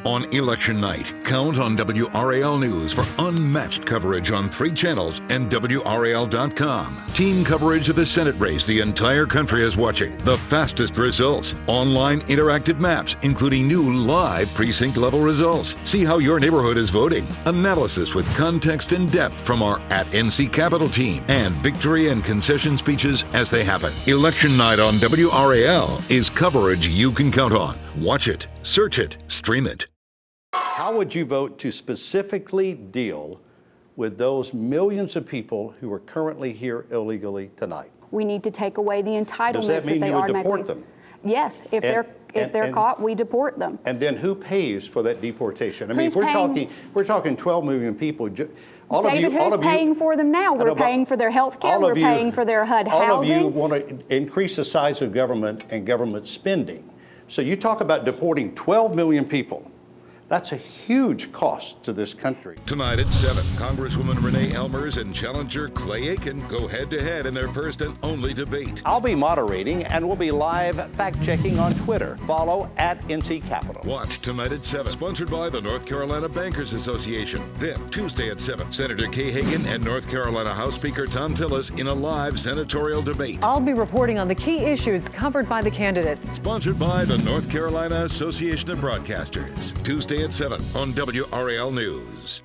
on election night. Count on WRAL News for unmatched coverage on 3 channels and WRAL.com. Team coverage of the Senate race the entire country is watching. The fastest results. Online interactive maps, including new live precinct-level results. See how your neighborhood is voting. Analysis with context and depth from our @NC Capitol team. And victory and concession speeches as they happen. Election night on WRAL is coverage you can count on. Watch it, search it, stream it. How would you vote to specifically deal with those millions of people who are currently here illegally tonight? We need to take away the entitlements Does that mean they you would automatically deport them? Yes, if they're caught, we deport them. And then who pays for that deportation? I mean, Who's we're talking 12 million people. David, who's paying for them now? We're paying for their health care. We're paying for their HUD housing. All of you want to increase the size of government and government spending. So you talk about deporting 12 million people. That's a huge cost to this country. Tonight at 7, Congresswoman Renee Elmers and challenger Clay Aiken go head-to-head in their first and only debate. I'll be moderating, and we'll be live fact-checking on Twitter. Follow @NC Capitol. Watch tonight at 7, sponsored by the North Carolina Bankers Association. Then, Tuesday at 7, Senator Kay Hagan and North Carolina House Speaker Thom Tillis in a live senatorial debate. I'll be reporting on the key issues covered by the candidates. Sponsored by the North Carolina Association of Broadcasters. Tuesday at 7 on WRAL News.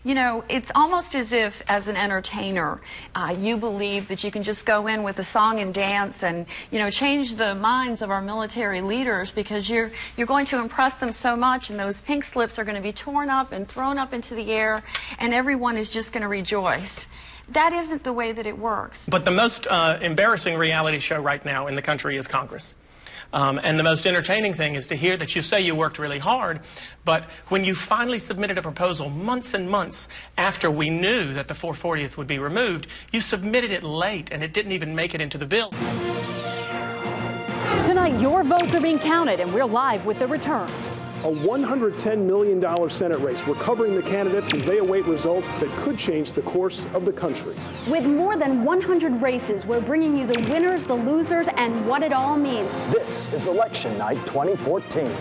You know, it's almost as if, as an entertainer, you believe that you can just go in with a song and dance and, you know, change the minds of our military leaders because you're going to impress them so much, and those pink slips are going to be torn up and thrown up into the air, and everyone is just going to rejoice. That isn't the way that it works. But the most embarrassing reality show right now in the country is Congress. And the most entertaining thing is to hear that you say you worked really hard, but when you finally submitted a proposal months and months after we knew that the 440th would be removed, you submitted it late and it didn't even make it into the bill. Tonight, your votes are being counted, and we're live with the returns. A $110 million Senate race. We're covering the candidates as they await results that could change the course of the country. With more than 100 races, we're bringing you the winners, the losers, and what it all means. This is Election Night 2014.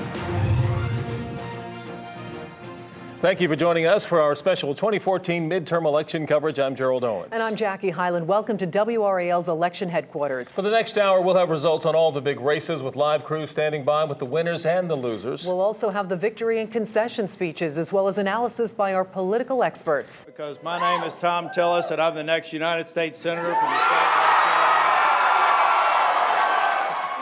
Thank you for joining us for our special 2014 midterm election coverage. I'm Gerald Owens. And I'm Jackie Hyland. Welcome to WRAL's election headquarters. For the next hour, we'll have results on all the big races with live crews standing by with the winners and the losers. We'll also have the victory and concession speeches, as well as analysis by our political experts. Because my name is Thom Tillis, and I'm the next United States Senator from the state of North Carolina.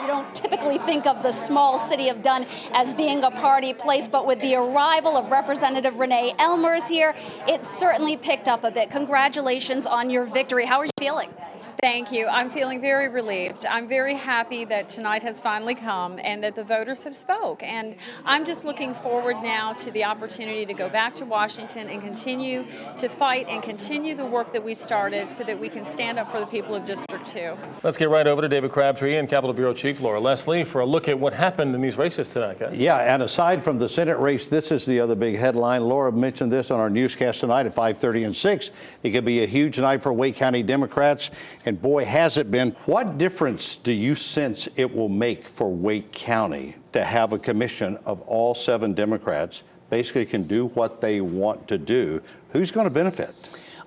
You don't typically think of the small city of Dunn as being a party place, but with the arrival of Representative Renee Elmers here, it certainly picked up a bit. Congratulations on your victory. How are you feeling? Thank you. I'm feeling very relieved. I'm very happy that tonight has finally come and that the voters have spoke. And I'm just looking forward now to the opportunity to go back to Washington and continue to fight and continue the work that we started so that we can stand up for the people of District 2. Let's get right over to David Crabtree and Capitol Bureau Chief Laura Leslie for a look at what happened in these races tonight, guys. Yeah, and aside from the Senate race, this is the other big headline. Laura mentioned this on our newscast tonight at 5:30 and 6. It could be a huge night for Wake County Democrats. And boy, has it been. What difference do you sense it will make for Wake County to have a commission of all 7 Democrats basically can do what they want to do? Who's going to benefit?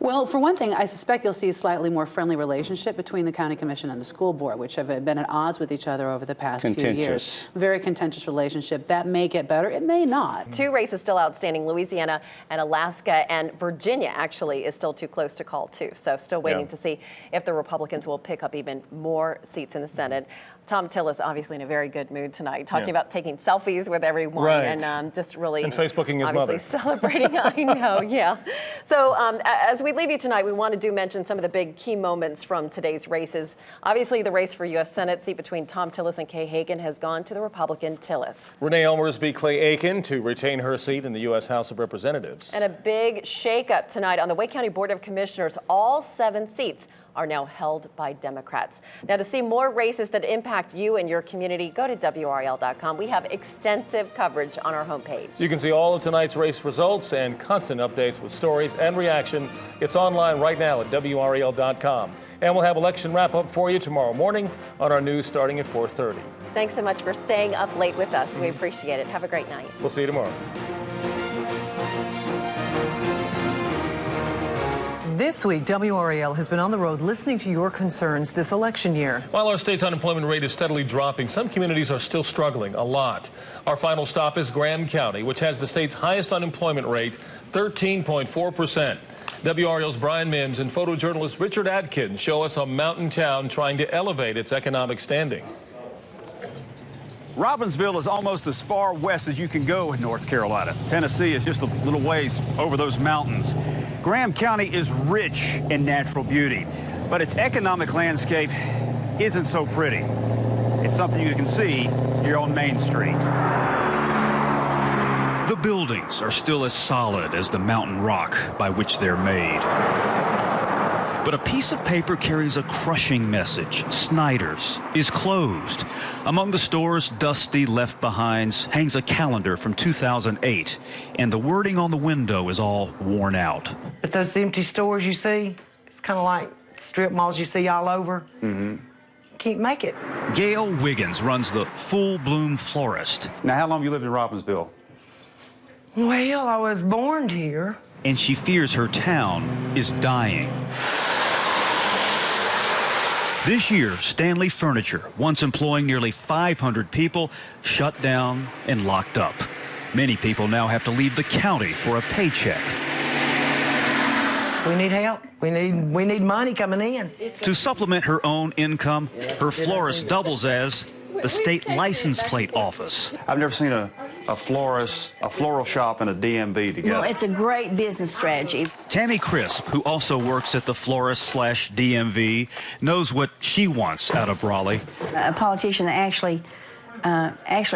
Well, for one thing, I suspect you'll see a slightly more friendly relationship between the county commission and the school board, which have been at odds with each other over the past few years. Very contentious relationship. That may get better. It may not. 2 races still outstanding. Louisiana and Alaska, and Virginia actually is still too close to call too. So still waiting to see if the Republicans will pick up even more seats in the Senate. Thom Tillis obviously in a very good mood tonight, talking about taking selfies with everyone and just really and Facebooking his mother. Celebrating. I know, yeah. So as we leave you tonight, we wanted to mention some of the big key moments from today's races. Obviously, the race for U.S. Senate seat between Thom Tillis and Kay Hagan has gone to the Republican Tillis. Renee Elmers beat Clay Aiken to retain her seat in the U.S. House of Representatives. And a big shakeup tonight on the Wake County Board of Commissioners. All 7 seats are now held by Democrats. Now, to see more races that impact you and your community, go to WRAL.com. We have extensive coverage on our homepage. You can see all of tonight's race results and constant updates with stories and reaction. It's online right now at WRAL.com. And we'll have election wrap-up for you tomorrow morning on our news starting at 4:30. Thanks so much for staying up late with us. We appreciate it. Have a great night. We'll see you tomorrow. This week, WRAL has been on the road listening to your concerns this election year. While our state's unemployment rate is steadily dropping, some communities are still struggling a lot. Our final stop is Graham County, which has the state's highest unemployment rate, 13.4%. WRAL's Brian Mims and photojournalist Richard Adkins show us a mountain town trying to elevate its economic standing. Robbinsville is almost as far west as you can go in North Carolina. Tennessee is just a little ways over those mountains. Graham County is rich in natural beauty, but its economic landscape isn't so pretty. It's something you can see here on Main Street. The buildings are still as solid as the mountain rock by which they're made. But a piece of paper carries a crushing message. Snyder's is closed. Among the store's dusty left behinds hangs a calendar from 2008, and the wording on the window is all worn out. But those empty stores you see, it's kind of like strip malls you see all over. Can't make it. Gail Wiggins runs the Full Bloom Florist. Now, how long have you lived in Robbinsville? Well, I was born here. And she fears her town is dying. This year, Stanley Furniture, once employing nearly 500 people, shut down and locked up. Many people now have to leave the county for a paycheck. We need help. We need money coming in. To supplement her own income, her florist doubles as the state license plate office. I've never seen a florist, a floral shop, and a DMV together. Well, it's a great business strategy. Tammy Crisp, who also works at the florist/DMV, knows what she wants out of Raleigh. A politician that actually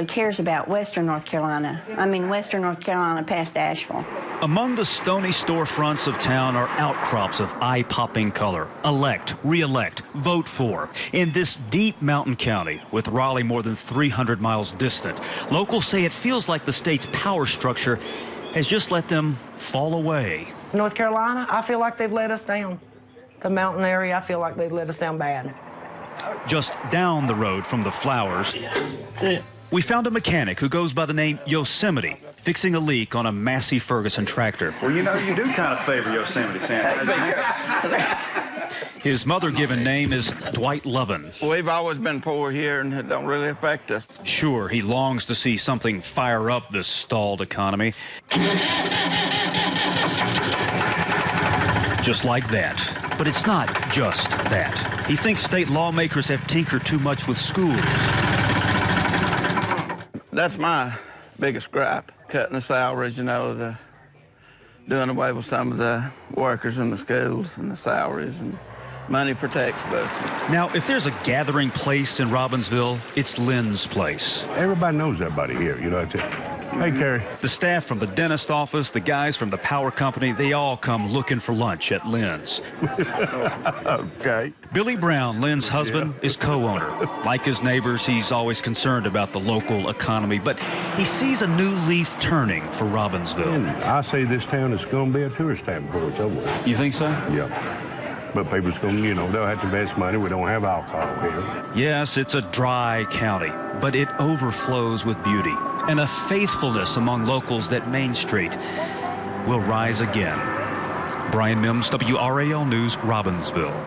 cares about Western North Carolina. I mean, Western North Carolina past Asheville. Among the stony storefronts of town are outcrops of eye-popping color. Elect, re-elect, vote for. In this deep mountain county, with Raleigh more than 300 miles distant, locals say it feels like the state's power structure has just let them fall away. North Carolina, I feel like they've let us down. The mountain area, I feel like they've let us down bad. Just down the road from the flowers, we found a mechanic who goes by the name Yosemite, fixing a leak on a Massey Ferguson tractor. Well, you know, you do kind of favor Yosemite, Santa. His mother-given name is Dwight Lovin. We've always been poor here, and it don't really affect us. Sure, he longs to see something fire up this stalled economy. Just like that. But it's not just that. He thinks state lawmakers have tinkered too much with schools. That's my biggest gripe, cutting the salaries, you know, doing away with some of the workers in the schools and the salaries, and money for textbooks. Now, if there's a gathering place in Robbinsville, it's Lynn's place. Everybody knows everybody here, you know, that's it. Hey, Carrie. The staff from the dentist office, the guys from the power company, they all come looking for lunch at Lynn's. Okay. Billy Brown, Lynn's husband, is co-owner. Like his neighbors, he's always concerned about the local economy, but he sees a new leaf turning for Robbinsville. And I say this town is going to be a tourist town before it's over. You think so? Yeah. But people's going to, you know, they'll have to invest money. We don't have alcohol here. Yes, it's a dry county, but it overflows with beauty and a faithfulness among locals that Main Street will rise again. Brian Mims, WRAL News, Robbinsville.